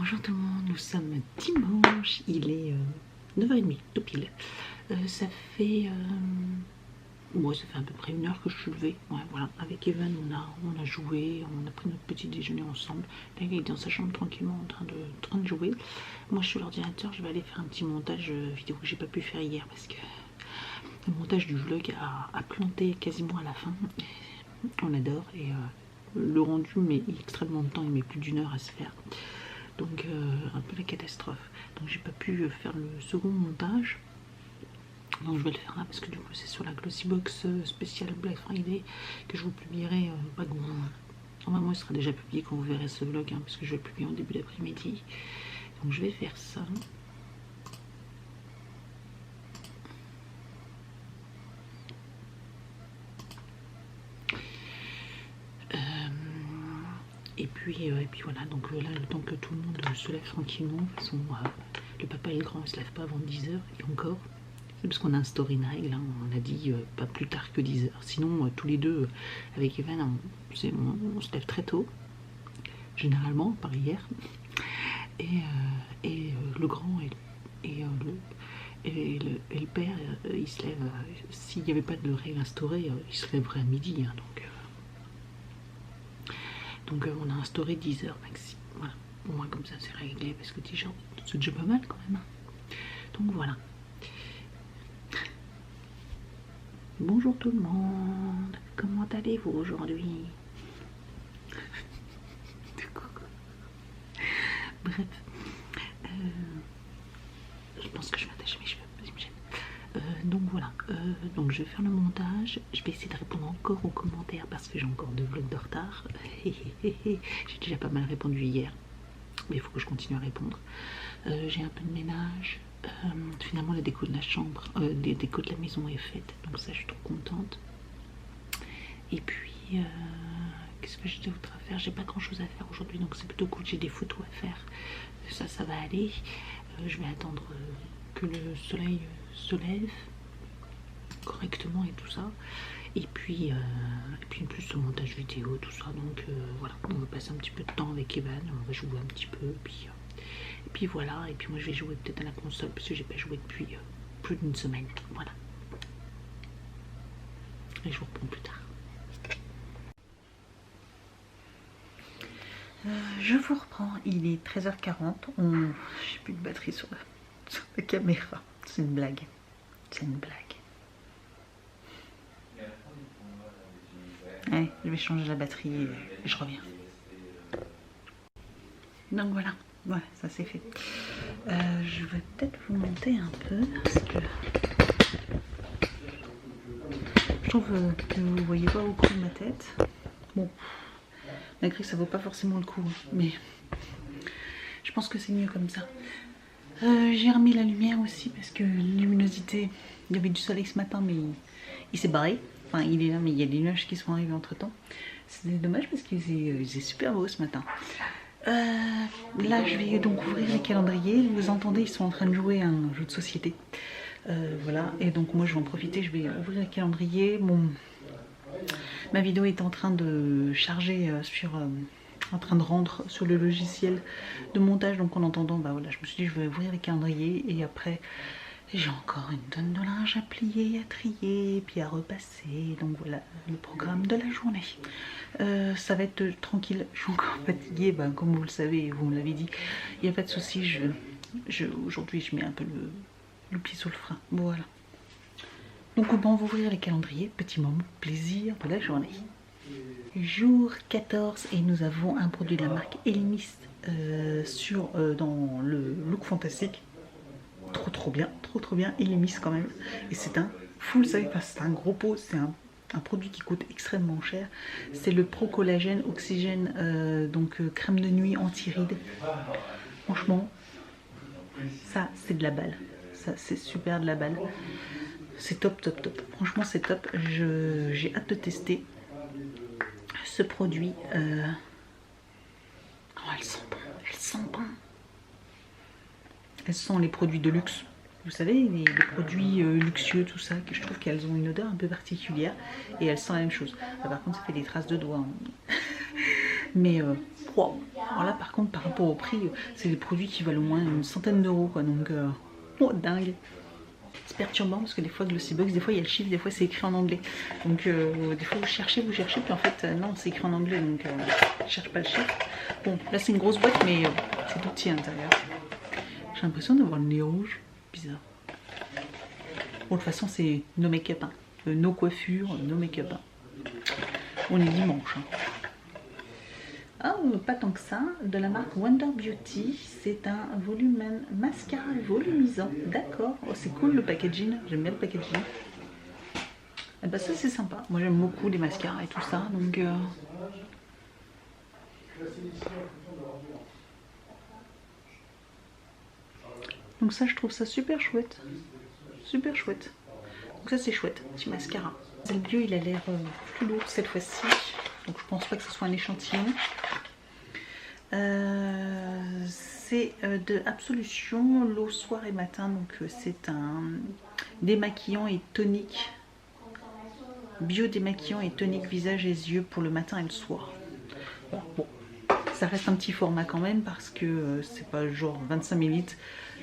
Bonjour tout le monde, nous sommes dimanche, il est 9h30, tout pile. Ça fait à peu près 1 heure que je suis levée. Ouais, voilà. Avec Evan, on a joué, on a pris notre petit déjeuner ensemble. Là, il est dans sa chambre tranquillement en train de jouer. Moi, je suis à l'ordinateur, je vais aller faire un petit montage vidéo que j'ai pas pu faire hier parce que le montage du vlog a planté quasiment à la fin. On adore et le rendu met extrêmement de temps, il met plus d'1 heure à se faire. Donc un peu la catastrophe. Donc j'ai pas pu faire le second montage. Donc je vais le faire là parce que du coup c'est sur la Glossybox spéciale Black Friday que je vous publierai. Normalement il sera déjà publié quand vous verrez ce vlog, parce que je vais le publier en début d'après-midi. Donc je vais faire ça. Et puis voilà, donc là le temps que tout le monde se lève tranquillement, de toute façon le papa et le grand ne se lèvent pas avant 10h et encore. C'est parce qu'on a instauré une règle, on a dit pas plus tard que 10h. Sinon tous les deux avec Evan on se lève très tôt, généralement par hier. Et le grand et le père il se lève, s'il n'y avait pas de règle instaurée, il se lèverait à midi. Donc on a instauré 10h maxi. Voilà. Au moins comme ça c'est réglé parce que 10 jours c'est déjà pas mal quand même. Donc voilà. Bonjour tout le monde. Comment allez-vous aujourd'hui? Bref. Je pense que je vais attacher mes cheveux. Donc voilà, donc je vais faire le montage. Je vais essayer de répondre encore aux commentaires parce que j'ai encore 2 vlogs de retard. J'ai déjà pas mal répondu hier, mais il faut que je continue à répondre. J'ai un peu de ménage. Finalement la déco de la chambre, les déco de la maison est faite, donc ça je suis trop contente. Et puis qu'est-ce que j'ai d'autre à faire? J'ai pas grand chose à faire aujourd'hui, donc c'est plutôt cool. J'ai des photos à faire, ça va aller. Je vais attendre que le soleil se lève correctement et tout ça, et puis plus ce montage vidéo, tout ça. Donc voilà, on va passer un petit peu de temps avec Evan, on va jouer un petit peu, et puis voilà. Et puis moi je vais jouer peut-être à la console parce que j'ai pas joué depuis plus d'1 semaine. Voilà, et je vous reprends plus tard. Je vous reprends, il est 13h40. J'ai plus de batterie sur la caméra. C'est une blague. C'est une blague. Ouais, je vais changer la batterie et je reviens. Donc voilà, ça c'est fait. Je vais peut-être vous monter un peu parce que je trouve que vous voyez pas beaucoup ma tête. Bon, malgré que ça vaut pas forcément le coup, mais je pense que c'est mieux comme ça. J'ai remis la lumière aussi parce que la luminosité, il y avait du soleil ce matin mais il s'est barré. Enfin il est là mais il y a des nuages qui sont arrivés entre temps. C'était dommage parce qu'il faisait super beau ce matin. Là je vais donc ouvrir les calendriers. Vous entendez, ils sont en train de jouer à un jeu de société. Voilà, et donc moi je vais en profiter, je vais ouvrir les calendriers. Ma vidéo est en train de charger en train de rendre sur le logiciel de montage, donc en entendant, voilà, je me suis dit je vais ouvrir les calendriers et après j'ai encore une tonne de linge à plier, à trier, et puis à repasser. Donc voilà le programme de la journée. Ça va être tranquille, je suis encore fatiguée, comme vous le savez, vous me l'avez dit, il n'y a pas de souci. Aujourd'hui je mets un peu le pied sur le frein, voilà. Donc on va ouvrir les calendriers, petit moment plaisir de la journée. Jour 14 et nous avons un produit de la marque Elemis dans le look fantastique. Trop bien, Elemis quand même. Et c'est un full size, c'est un gros pot, c'est un produit qui coûte extrêmement cher. C'est le Pro Collagène Oxygène, crème de nuit anti-rides. Franchement, ça c'est de la balle. Ça c'est super de la balle. C'est top. Franchement c'est top. J'ai hâte de tester ce produit. Oh, elles sont bon. Elles sont les produits de luxe. Vous savez, les produits luxueux, tout ça, que je trouve qu'elles ont une odeur un peu particulière. Et elles sentent la même chose. Par contre, ça fait des traces de doigts. Mais wow. Alors là par contre par rapport au prix, c'est des produits qui valent au moins une centaine d'euros quoi, donc oh, dingue. C'est perturbant parce que des fois Glossybox, des fois il y a le chiffre, des fois c'est écrit en anglais. Donc des fois vous cherchez, puis en fait non, c'est écrit en anglais, donc je cherche pas le chiffre. Bon, là c'est une grosse boîte, mais c'est tout petit à l'intérieur. J'ai l'impression d'avoir le nez rouge, bizarre. Bon, de toute façon c'est no make-up, hein. No coiffure, no make-up. Hein. On est dimanche. Hein. Ah, pas tant que ça, de la marque Wonder Beauty, c'est un volume mascara volumisant, d'accord, oh, c'est cool le packaging, j'aime bien le packaging. Et bah ça c'est sympa, moi j'aime beaucoup les mascaras et tout ça, donc ça je trouve ça super chouette, donc ça c'est chouette, petit mascara. Le bio il a l'air plus lourd cette fois-ci, donc je pense pas que ce soit un échantillon. C'est de Absolution, l'eau soir et matin, donc c'est un démaquillant et tonique, bio démaquillant et tonique visage et yeux pour le matin et le soir. Bon, ça reste un petit format quand même parce que c'est pas genre 25 ml,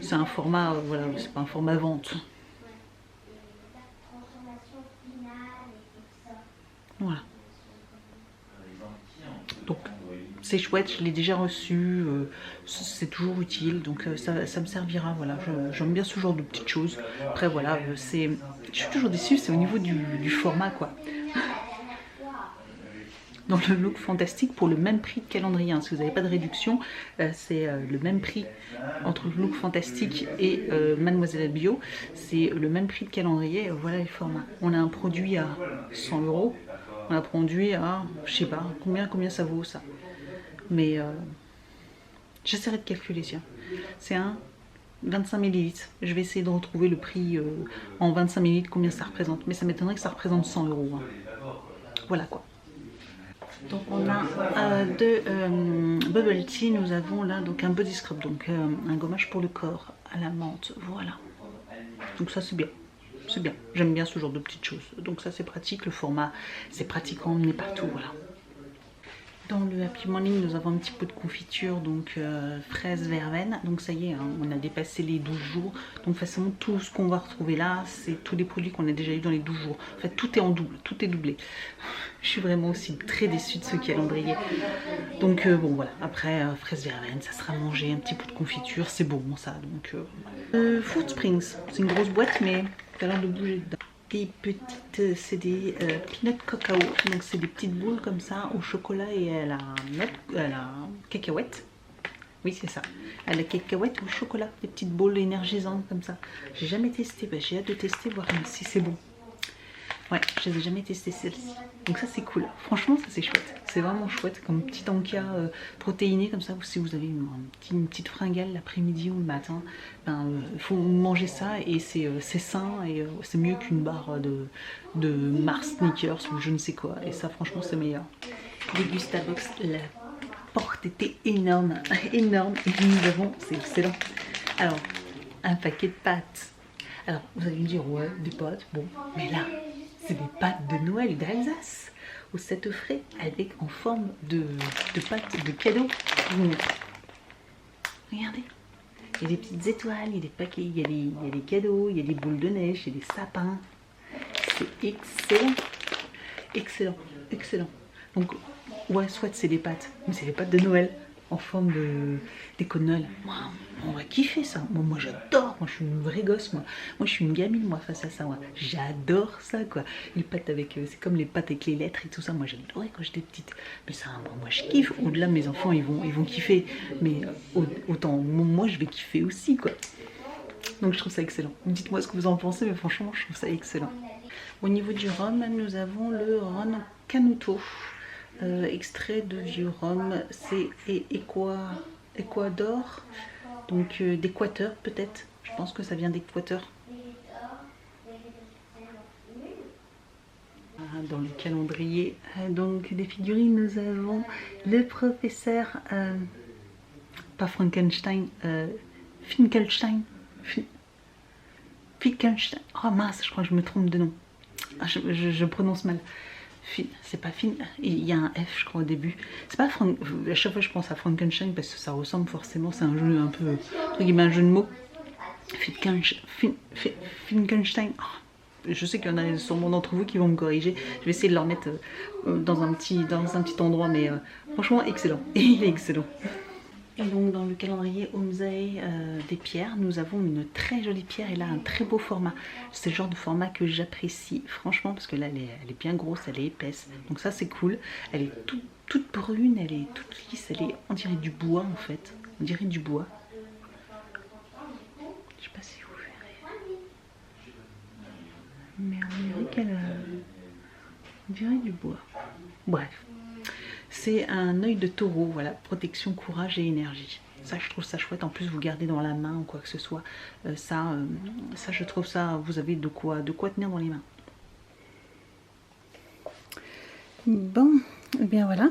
c'est un format, voilà, c'est pas un format vente. Voilà. Donc c'est chouette, je l'ai déjà reçu, c'est toujours utile, donc ça me servira, voilà, j'aime bien ce genre de petites choses. Après voilà, je suis toujours déçue, c'est au niveau du format quoi. Dans le look fantastique pour le même prix de calendrier, hein. Si vous n'avez pas de réduction, c'est le même prix entre le look fantastique et Mademoiselle Bio, c'est le même prix de calendrier, voilà les formats. On a un produit à 100 €, on a un produit à, je sais pas, combien ça vaut ça. Mais j'essaierai de calculer, tiens. C'est un 25 ml. Je vais essayer de retrouver le prix en 25 ml, combien ça représente. Mais ça m'étonnerait que ça représente 100 €. Hein. Voilà quoi. Donc on a de Bubble Tea, nous avons là donc un body scrub, donc un gommage pour le corps à la menthe, voilà. Donc ça c'est bien, j'aime bien ce genre de petites choses. Donc ça c'est pratique, le format c'est pratique à emmener partout, voilà. Dans le Happy Morning, nous avons un petit pot de confiture, donc fraise verveine. Donc ça y est, hein, on a dépassé les 12 jours. Donc facilement, tout ce qu'on va retrouver là, c'est tous les produits qu'on a déjà eu dans les 12 jours. En fait, tout est en double, tout est doublé. Je suis vraiment aussi très déçue de ce calendrier. Donc bon, voilà. Après, fraise verveine, ça sera mangé. Un petit pot de confiture, c'est bon ça. Donc Food Springs, c'est une grosse boîte, mais ça a l'air de bouger dedans. Des petites, c'est des peanut cacao, donc c'est des petites boules comme ça au chocolat et à la cacahuète. Oui c'est ça, à la cacahuète au chocolat, des petites boules énergisantes comme ça. J'ai jamais testé, bah, j'ai hâte de tester, voir si c'est bon. Ouais, je n'ai jamais testé celle-ci. Donc ça c'est cool, franchement ça c'est chouette. C'est vraiment chouette comme petit encas protéiné comme ça. Si vous avez une petite fringale l'après-midi ou le matin, ben, faut manger ça et c'est sain et c'est mieux qu'une barre de Mars Snickers ou je ne sais quoi. Et ça franchement c'est meilleur. Les Gustabox, la porte était énorme, énorme. Et nous avons, c'est excellent. Alors, un paquet de pâtes. Alors vous allez me dire ouais, des pâtes, bon, mais là c'est des pâtes de Noël d'Alsace au 7 frais avec en forme de pâtes de cadeaux. Regardez, il y a des petites étoiles, il y a des paquets, il y a des cadeaux, il y a des boules de neige, il y a des sapins. C'est excellent, excellent, excellent. Donc ouais, soit c'est des pâtes, mais c'est des pâtes de Noël en forme de déco de Noël. On va kiffer ça. Moi j'adore, moi je suis une vraie gosse, moi je suis une gamine moi face à ça, moi j'adore ça quoi. Les pâtes avec, c'est comme les pâtes avec les lettres et tout ça, moi j'adorais quand j'étais petite. Mais ça, moi je kiffe, au-delà mes enfants ils vont kiffer, mais autant moi je vais kiffer aussi quoi. Donc je trouve ça excellent. Dites-moi ce que vous en pensez, mais franchement je trouve ça excellent. Au niveau du rhum, nous avons le rhum Canuto. Extrait de vieux rhum, c'est Équateur, donc d'Équateur peut-être, je pense que ça vient d'Équateur. Dans le calendrier, donc des figurines, nous avons le professeur, pas Frankenstein, Finkelstein, oh mince, je crois que je me trompe de nom, je prononce mal. c'est pas fine, il y a un F je crois au début. C'est pas à chaque fois je pense à Frankenstein parce que ça ressemble forcément, c'est un jeu un peu, entre guillemets, un jeu de mots. Finkenstein. Oh, je sais qu'il y en a sûrement d'entre vous qui vont me corriger. Je vais essayer de leur mettre dans un petit endroit, mais franchement excellent. Il est excellent. Et donc dans le calendrier Homsay des pierres, nous avons une très jolie pierre et là un très beau format. C'est le genre de format que j'apprécie franchement parce que là elle est bien grosse, elle est épaisse. Donc ça c'est cool. Elle est toute brune, elle est toute lisse, on dirait du bois en fait. On dirait du bois. Je sais pas si vous verrez. Mais on dirait qu'elle on dirait du bois. Bref. C'est un œil de taureau, voilà, protection, courage et énergie. Ça, je trouve ça chouette. En plus, vous gardez dans la main ou quoi que ce soit. Ça, je trouve ça, vous avez de quoi tenir dans les mains. Bon, et bien voilà.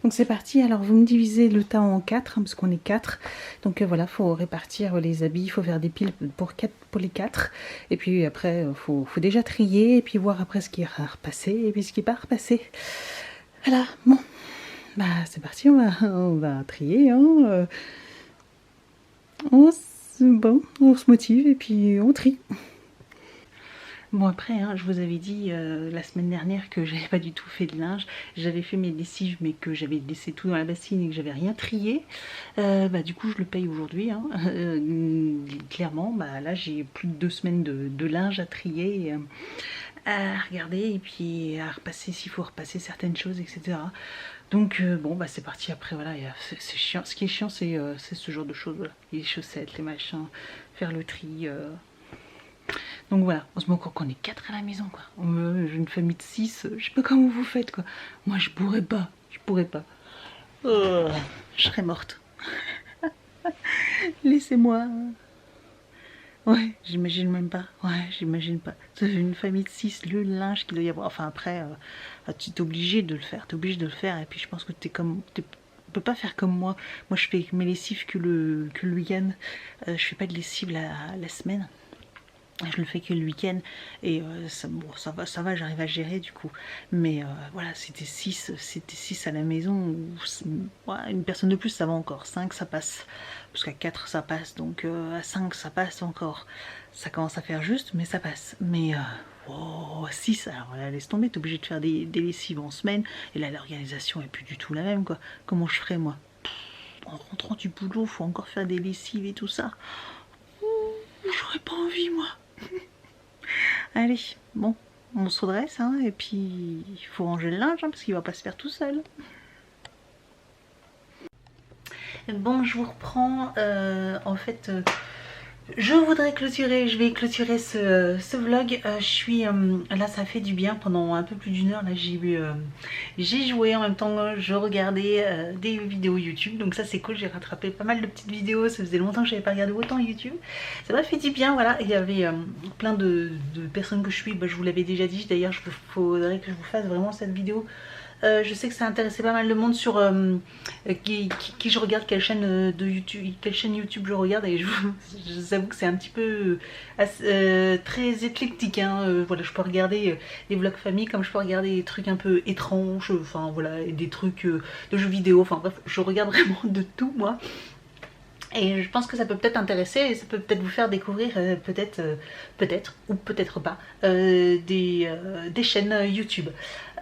Donc c'est parti. Alors, vous me divisez le tas en 4, hein, parce qu'on est 4. Donc voilà, il faut répartir les habits. Il faut faire des piles pour les 4. Et puis après, il faut déjà trier et puis voir après ce qui est à repasser et puis ce qui n'est pas à repasser. Voilà, bon. Bah c'est parti, on va trier, hein. On se motive et puis on trie. Bon après, hein, je vous avais dit la semaine dernière que j'avais pas du tout fait de linge. J'avais fait mes lessives mais que j'avais laissé tout dans la bassine et que j'avais rien trié. Bah du coup je le paye aujourd'hui, hein. Clairement, bah là j'ai plus de 2 semaines de linge à trier. À regarder et puis à repasser s'il faut repasser certaines choses, etc. Donc bon bah c'est parti. Après voilà, c'est chiant. Ce qui est chiant c'est ce genre de choses, voilà. Les chaussettes, les machins, faire le tri. Donc voilà, on se met encore qu'on est 4 à la maison quoi. J'ai une famille de 6, je sais pas comment vous faites quoi. Moi je pourrais pas, je serais morte. Laissez-moi. Ouais, j'imagine même pas. Ouais, j'imagine pas. Une famille de 6, le linge qu'il doit y avoir. Enfin après, tu es obligé de le faire. T'es obligé de le faire. Et puis je pense que tu peux pas faire comme moi. Moi je fais mes lessives que le week-end. Je fais pas de lessive la semaine. Je le fais que le week-end et bon, ça va, j'arrive à gérer du coup. Mais voilà, c'était 6 à la maison. Ouais, une personne de plus ça va encore. 5 ça passe. Parce qu'à 4 ça passe. Donc à 5 ça passe encore. Ça commence à faire juste, mais ça passe. Mais 6, alors là, laisse tomber, t'es obligé de faire des lessives en semaine. Et là, l'organisation est plus du tout la même quoi. Comment je ferais moi? En rentrant du boulot, faut encore faire des lessives et tout ça. J'aurais pas envie moi. Allez, bon, on se redresse, hein, et puis il faut ranger le linge, hein, parce qu'il va pas se faire tout seul. Bon, je vous reprends, en fait, je voudrais clôturer, je vais clôturer ce vlog. Je suis, là ça fait du bien, pendant un peu plus d'1 heure, là j'ai joué, en même temps je regardais des vidéos YouTube, donc ça c'est cool, j'ai rattrapé pas mal de petites vidéos, ça faisait longtemps que j'avais pas regardé autant YouTube, ça m'a fait du bien, voilà. Il y avait plein de personnes que je suis, bah, je vous l'avais déjà dit, d'ailleurs il faudrait que je vous fasse vraiment cette vidéo. Je sais que ça a intéressé pas mal de monde sur qui je regarde, quelle chaîne YouTube je regarde, et je vous avoue que c'est un petit peu très éclectique, hein. Voilà, je peux regarder des vlogs famille comme je peux regarder des trucs un peu étranges, enfin voilà, des trucs de jeux vidéo, enfin bref, je regarde vraiment de tout moi. Et je pense que ça peut peut-être intéresser et ça peut peut-être vous faire découvrir peut-être ou peut-être pas des chaînes YouTube.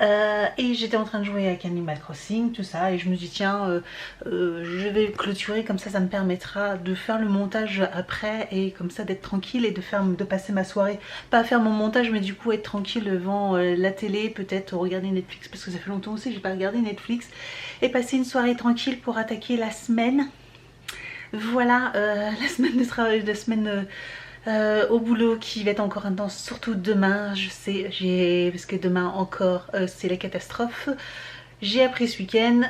Et j'étais en train de jouer avec Animal Crossing, tout ça, et je me dis tiens, je vais clôturer, comme ça me permettra de faire le montage après et comme ça d'être tranquille et de passer ma soirée, pas faire mon montage mais du coup être tranquille devant la télé, peut-être regarder Netflix parce que ça fait longtemps aussi que j'ai pas regardé Netflix, et passer une soirée tranquille pour attaquer la semaine. Voilà, la semaine de travail, la semaine au boulot qui va être encore intense, surtout demain, je sais, parce que demain encore c'est la catastrophe. J'ai appris ce week-end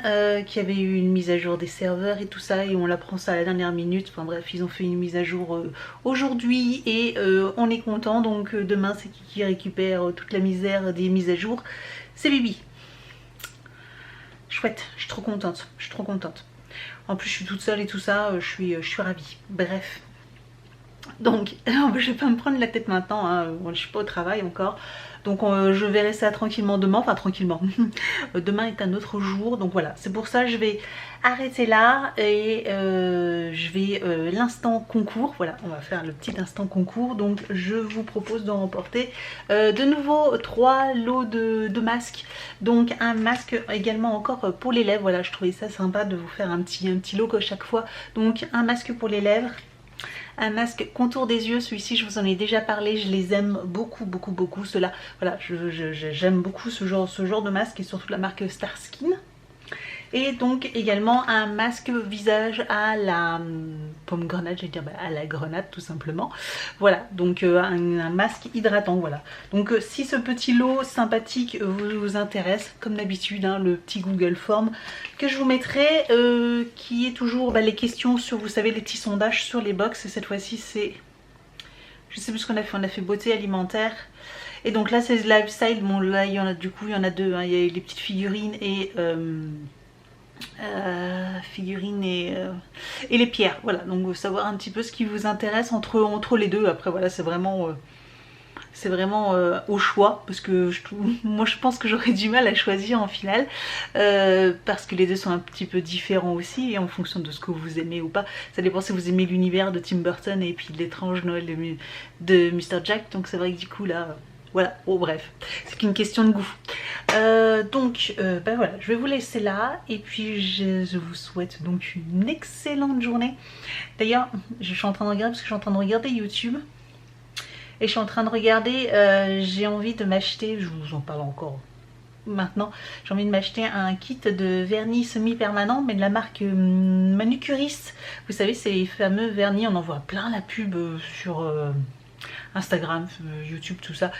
qu'il y avait eu une mise à jour des serveurs et tout ça, et on l'apprend ça à la dernière minute. Enfin bref, ils ont fait une mise à jour aujourd'hui et on est content. Donc demain c'est qui récupère toute la misère des mises à jour? C'est Bibi. Chouette, je suis trop contente, je suis trop contente. En plus je suis toute seule et tout ça, je suis ravie. Bref, Donc je vais pas me prendre la tête maintenant, hein. Je suis pas au travail encore. Donc je verrai ça tranquillement demain, enfin tranquillement. Demain est un autre jour, donc voilà. C'est pour ça que je vais arrêter là et je vais l'instant concours. Voilà, on va faire le petit instant concours. Donc je vous propose d'en remporter de nouveau 3 lots de masques. Donc un masque également encore pour les lèvres. Voilà, je trouvais ça sympa de vous faire un petit lot à chaque fois. Donc un masque pour les lèvres. Un masque contour des yeux, celui-ci je vous en ai déjà parlé, je les aime beaucoup ceux-là. Voilà, j'aime beaucoup ce genre de masque et surtout la marque Starskin. Et donc également un masque visage à la pomme grenade, j'allais dire à la grenade tout simplement. Voilà, donc un masque hydratant, voilà. Donc si ce petit lot sympathique vous intéresse, comme d'habitude, hein, le petit Google Form que je vous mettrai, qui est toujours les questions sur, vous savez, les petits sondages sur les box. Et cette fois-ci c'est, je sais plus ce qu'on a fait, on a fait beauté alimentaire. Et donc là c'est lifestyle, bon là il y en a du coup, il y en a deux, hein. Il y a les petites figurines et et les pierres, voilà. Donc savoir un petit peu ce qui vous intéresse entre les deux. Après voilà, c'est vraiment au choix, parce que moi je pense que j'aurais du mal à choisir en finale, parce que les deux sont un petit peu différents aussi, et en fonction de ce que vous aimez ou pas. Ça dépend si vous aimez l'univers de Tim Burton et puis l'étrange Noël de Mr. Jack. Donc c'est vrai que du coup là voilà, oh bref, c'est qu'une question de goût. Donc voilà, je vais vous laisser là, et puis je vous souhaite donc une excellente journée. D'ailleurs, je suis en train de regarder, parce que je suis en train de regarder YouTube, et je suis en train de regarder, j'ai envie de m'acheter, je vous en parle encore maintenant, j'ai envie de m'acheter un kit de vernis semi-permanent, mais de la marque Manucuriste. Vous savez, ces fameux vernis, on en voit plein la pub sur Instagram, YouTube, tout ça,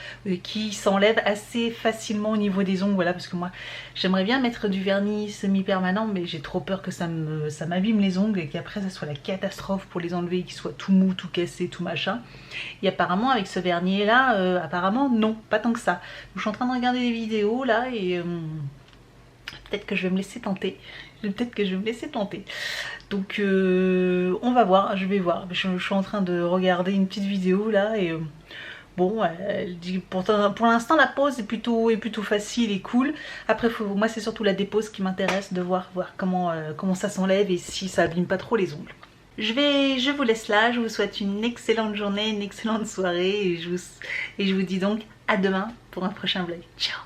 qui s'enlève assez facilement au niveau des ongles. Voilà, parce que moi j'aimerais bien mettre du vernis semi-permanent, mais j'ai trop peur que ça m'abîme les ongles et qu'après ça soit la catastrophe pour les enlever, qu'ils soient tout mou, tout cassé, tout machin. Et apparemment avec ce vernis là, apparemment non, pas tant que ça. Donc, je suis en train de regarder des vidéos là, et peut-être que je vais me laisser tenter. Donc on va voir, je vais voir. Je suis en train de regarder une petite vidéo là, et bon, elle dit pour l'instant la pose est plutôt facile et cool. Après moi c'est surtout la dépose qui m'intéresse, de voir comment ça s'enlève et si ça abîme pas trop les ongles. Je vous laisse là, je vous souhaite une excellente journée, une excellente soirée, et je vous dis donc à demain pour un prochain vlog. Ciao.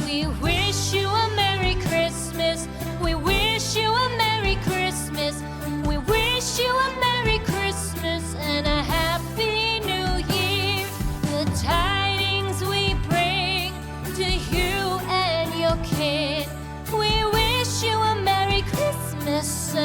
We wish you a Merry Christmas. We wish you a Merry Christmas. We wish you a Merry Christmas and a Happy New Year. The tidings we bring to you and your kid. We wish you a Merry Christmas.